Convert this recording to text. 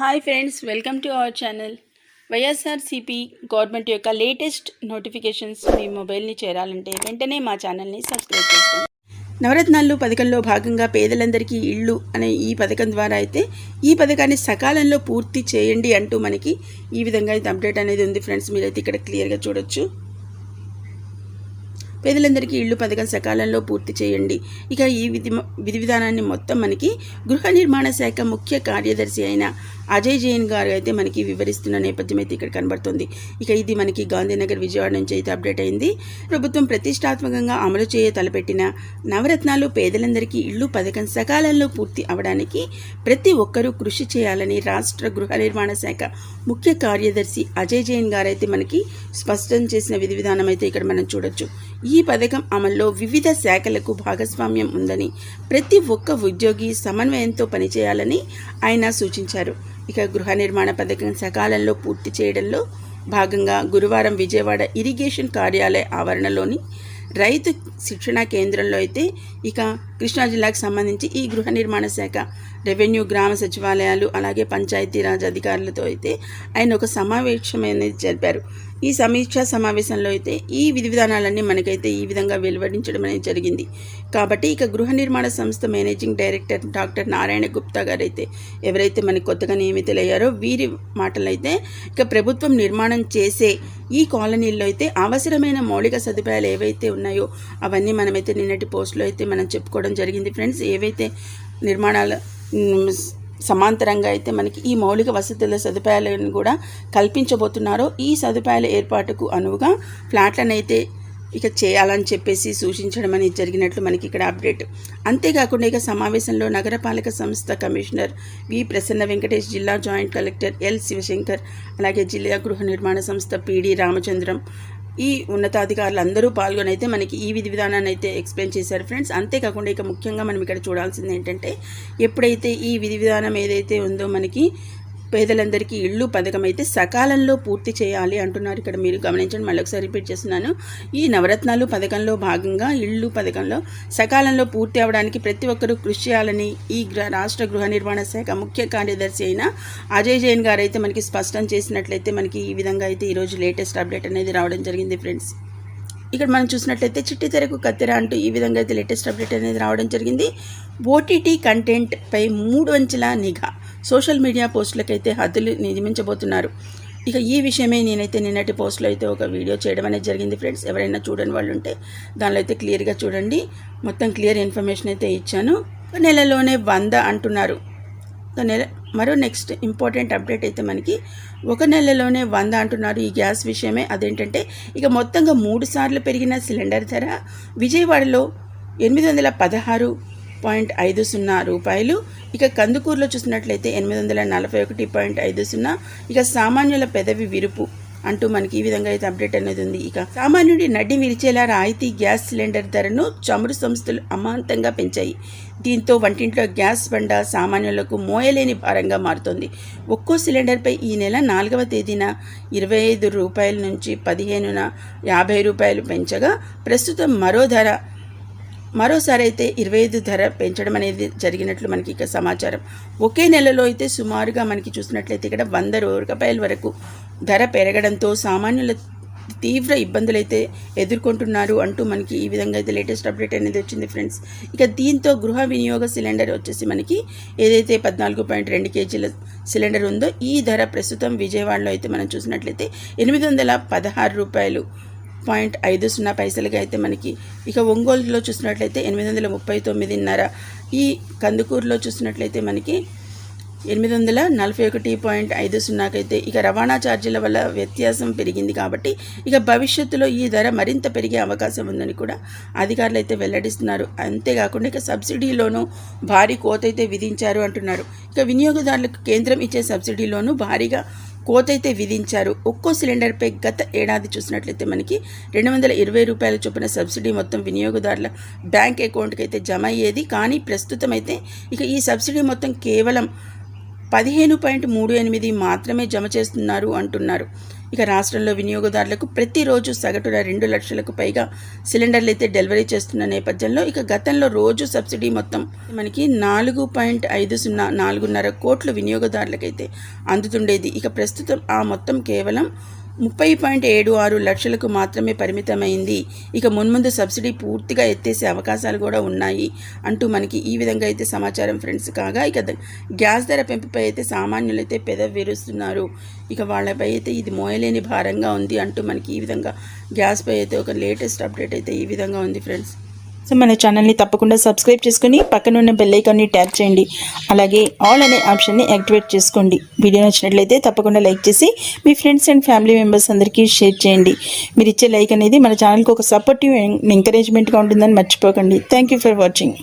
Hi friends, welcome to our channel. YSRCP government యొక్క latest notifications మీ మొబైల్ని చేరాలంటే వెంటనే మా ఛానల్ని సబ్స్క్రైబ్ చేసుకోండి. నవరత్నాలు పథకంలో భాగంగా పేదలందరికీ ఇళ్ళు అనే ఈ పథకం ద్వారా అయితే ఈ పథకాన్ని సకాలంలో పూర్తి చేయండి అంటూ మనకి ఈ విధంగా అయితే అప్డేట్ అనేది ఉంది ఫ్రెండ్స్. మీరైతే ఇక్కడ క్లియర్గా చూడొచ్చు. పేదలందరికీ ఇళ్ళు పథకం సకాలంలో పూర్తి చేయండి. ఇక ఈ విధి విధానాన్ని మొత్తం మనకి గృహ నిర్మాణ శాఖ ముఖ్య కార్యదర్శి అయిన అజయ్ జైన్ గారు అయితే మనకి వివరిస్తున్న నేపథ్యం అయితే ఇక్కడ కనబడుతుంది. ఇక ఇది మనకి గాంధీనగర్ విజయవాడ నుంచి అయితే అప్డేట్ అయింది. ప్రభుత్వం ప్రతిష్టాత్మకంగా అమలు చేయ తలపెట్టిన నవరత్నాలు పేదలందరికీ ఇళ్ళు పథకం సకాలంలో పూర్తి అవడానికి ప్రతి ఒక్కరూ కృషి చేయాలని రాష్ట్ర గృహ నిర్మాణ శాఖ ముఖ్య కార్యదర్శి అజయ్ జైన్ గారు అయితే మనకి స్పష్టం చేసిన విధి విధానం అయితే ఇక్కడ మనం చూడొచ్చు. ఈ పథకం అమల్లో వివిధ శాఖలకు భాగస్వామ్యం ఉందని, ప్రతి ఒక్క ఉద్యోగి సమన్వయంతో పనిచేయాలని ఆయన సూచించారు. ఇక గృహ నిర్మాణ పథకం సకాలంలో పూర్తి చేయడంలో భాగంగా గురువారం విజయవాడ ఇరిగేషన్ కార్యాలయ ఆవరణలోని రైతు శిక్షణా కేంద్రంలో అయితే ఇక కృష్ణా జిల్లాకు సంబంధించి ఈ గృహ నిర్మాణ శాఖ, రెవెన్యూ, గ్రామ సచివాలయాలు అలాగే పంచాయతీరాజ్ అధికారులతో అయితే ఆయన ఒక సమావేశం అనేది జరిపారు. ఈ సమీక్షా సమావేశంలో అయితే ఈ విధి విధానాలన్నీ మనకైతే ఈ విధంగా వెలువడించడం అనేది జరిగింది. కాబట్టి ఇక గృహ నిర్మాణ సంస్థ managing director doctor Narayana Gupta గారు అయితే ఎవరైతే మనకి కొత్తగా నియమితులయ్యారో వీరి మాటలైతే ఇక ప్రభుత్వం నిర్మాణం చేసే ఈ కాలనీల్లో అయితే అవసరమైన మౌలిక సదుపాయాలు ఏవైతే ఉన్నాయో అవన్నీ మనమైతే నిన్నటి పోస్టులో అయితే మనం చెప్పుకోవడం జరిగింది ఫ్రెండ్స్. ఏవైతే నిర్మాణాల సమాంతరంగా అయితే మనకి ఈ మౌలిక వసతుల సదుపాయాలను కూడా కల్పించబోతున్నారో ఈ సదుపాయాల ఏర్పాటుకు అనువుగా ఫ్లాట్లను అయితే ఇక చేయాలని చెప్పేసి సూచించడం అనేది జరిగినట్లు మనకి ఇక్కడ అప్డేట్. అంతేకాకుండా ఇక సమావేశంలో నగరపాలక సంస్థ కమిషనర్ వి ప్రసన్న వెంకటేష్, జిల్లా జాయింట్ కలెక్టర్ ఎల్ శివశంకర్, అలాగే జిల్లా గృహ నిర్మాణ సంస్థ పిడి రామచంద్రం, ఈ ఉన్నతాధికారులు అందరూ పాల్గొని అయితే మనకి ఈ విధి విధానాన్ని అయితే ఎక్స్ప్లెయిన్ చేశారు ఫ్రెండ్స్. అంతేకాకుండా ఇక ముఖ్యంగా మనం ఇక్కడ చూడాల్సింది ఏంటంటే, ఎప్పుడైతే ఈ విధి విధానం ఏదైతే ఉందో మనకి పేదలందరికీ ఇళ్ళు పథకం అయితే సకాలంలో పూర్తి చేయాలి అంటున్నారు. ఇక్కడ మీరు గమనించండి, మళ్ళీ ఒకసారి రిపీట్ చేస్తున్నాను. ఈ నవరత్నాలు పథకంలో భాగంగా ఇళ్ళు పథకంలో సకాలంలో పూర్తి అవ్వడానికి ప్రతి ఒక్కరూ కృషి చేయాలని ఈ రాష్ట్ర గృహ నిర్మాణ శాఖ ముఖ్య కార్యదర్శి అయిన అజయ్ జైన్ గారు అయితే మనకి స్పష్టం చేసినట్లయితే మనకి ఈ విధంగా అయితే ఈరోజు లేటెస్ట్ అప్డేట్ అనేది రావడం జరిగింది ఫ్రెండ్స్. ఇక్కడ మనం చూసినట్లయితే చిట్టి తెరకు కత్తెర అంటూ ఈ విధంగా అయితే లేటెస్ట్ అప్డేట్ అనేది రావడం జరిగింది. ఓటీటీ కంటెంట్ పై 3 అంచెల నిఘా, సోషల్ మీడియా పోస్టులకైతే హద్దులు నియమించబోతున్నారు. ఇక ఈ విషయమే నేనైతే నిన్నటి పోస్ట్లో అయితే ఒక వీడియో చేయడం అనేది జరిగింది ఫ్రెండ్స్. ఎవరైనా చూడని వాళ్ళు ఉంటే దానిలో అయితే క్లియర్గా చూడండి. మొత్తం క్లియర్ ఇన్ఫర్మేషన్ అయితే ఇచ్చాను. నెలలోనే 100 అంటున్నారు. మరో నెక్స్ట్ ఇంపార్టెంట్ అప్డేట్ అయితే మనకి 1 నెలలోనే 100 అంటున్నారు ఈ గ్యాస్ విషయమే. అదేంటంటే ఇక మొత్తంగా 3 సార్లు పెరిగిన సిలిండర్ ధర విజయవాడలో 816.50 రూపాయలు. ఇక కందుకూరులో చూసినట్లయితే 841.50. ఇక సామాన్యుల పెదవి విరుపు అంటూ మనకి ఈ విధంగా అయితే అప్డేట్ అనేది ఉంది. ఇక సామాన్యుడి నడ్డి విరిచేలా రాయితీ గ్యాస్ సిలిండర్ ధరను చమురు సంస్థలు అమాంతంగా పెంచాయి. దీంతో వంటింట్లో గ్యాస్ బండ సామాన్యులకు మోయలేని భారంగా మారుతోంది. ఒక్కో సిలిండర్పై ఈ నెల 4వ తేదీన 25 రూపాయల నుంచి 15న 50 రూపాయలు పెంచగా ప్రస్తుతం మరోసారి అయితే 25 ధర పెంచడం అనేది జరిగినట్లు మనకి ఇక సమాచారం. ఒకే నెలలో అయితే సుమారుగా మనకి చూసినట్లయితే ఇక్కడ 100 రూపాయల వరకు ధర పెరగడంతో సామాన్యుల తీవ్ర ఇబ్బందులైతే ఎదుర్కొంటున్నారు అంటూ మనకి ఈ విధంగా అయితే లేటెస్ట్ అప్డేట్ అనేది వచ్చింది ఫ్రెండ్స్. ఇక దీంతో గృహ వినియోగ సిలిండర్ వచ్చేసి మనకి ఏదైతే 14.2 కేజీల సిలిండర్ ఉందో ఈ ధర ప్రస్తుతం విజయవాడలో అయితే మనం చూసినట్లయితే 816 రూపాయలు 0.50 అయితే మనకి. ఇక ఒంగోలులో చూసినట్లయితే 839.5. ఈ కందుకూరులో చూసినట్లయితే మనకి 841.50 అయితే. ఇక రవాణా ఛార్జీల వల్ల వ్యత్యాసం పెరిగింది కాబట్టి ఇక భవిష్యత్తులో ఈ ధర మరింత పెరిగే అవకాశం ఉందని కూడా అధికారులు అయితే వెల్లడిస్తున్నారు. అంతేకాకుండా ఇక సబ్సిడీలోనూ భారీ కోత అయితే విధించారు అంటున్నారు. ఇక వినియోగదారులకు కేంద్రం ఇచ్చే సబ్సిడీలోనూ భారీగా కోత అయితే విధించారు. ఒక్కో సిలిండర్పై గత ఏడాది చూసినట్లయితే మనకి 220 రూపాయల చొప్పున సబ్సిడీ మొత్తం వినియోగదారుల బ్యాంక్ అకౌంట్కి అయితే జమ అయ్యేది. కానీ ప్రస్తుతం అయితే ఇక ఈ సబ్సిడీ మొత్తం కేవలం 15.38 మాత్రమే జమ చేస్తున్నారు అంటున్నారు. ఇక రాష్ట్రంలో వినియోగదారులకు ప్రతిరోజు సగటున 2 లక్షలకు పైగా సిలిండర్లు అయితే డెలివరీ చేస్తున్న నేపథ్యంలో ఇక గతంలో రోజు సబ్సిడీ మొత్తం మనకి 4.50 కోట్లు వినియోగదారులకైతే అందుతుండేది. ఇక ప్రస్తుతం ఆ మొత్తం కేవలం 30.76 లక్షలకు మాత్రమే పరిమితమైంది. ఇక మున్ముందు సబ్సిడీ పూర్తిగా ఎత్తేసే అవకాశాలు కూడా ఉన్నాయి అంటూ మనకి ఈ విధంగా అయితే సమాచారం ఫ్రెండ్స్. కాగా ఇక గ్యాస్ ధర పెంపుపై అయితే సామాన్యులైతే పెదవి విరుస్తున్నారు. ఇక వాళ్ళపై అయితే ఇది మోయలేని భారంగా ఉంది అంటూ మనకి ఈ విధంగా గ్యాస్పై అయితే ఒక లేటెస్ట్ అప్డేట్ అయితే ఈ విధంగా ఉంది ఫ్రెండ్స్. సో మన ఛానల్ని తప్పకుండా సబ్స్క్రైబ్ చేసుకుని పక్కనున్న బెల్ ఐకాన్ని ట్యాప్ చేయండి. అలాగే ఆల్ అనే ఆప్షన్ని యాక్టివేట్ చేసుకోండి. వీడియో నచ్చినట్లయితే తప్పకుండా లైక్ చేసి మీ ఫ్రెండ్స్ అండ్ ఫ్యామిలీ మెంబర్స్ అందరికీ షేర్ చేయండి. మీరు ఇచ్చే లైక్ అనేది మన ఛానల్కి ఒక సపోర్టివ్ ఎంకరేజ్మెంట్గా ఉంటుందని మర్చిపోకండి. Thank you for watching.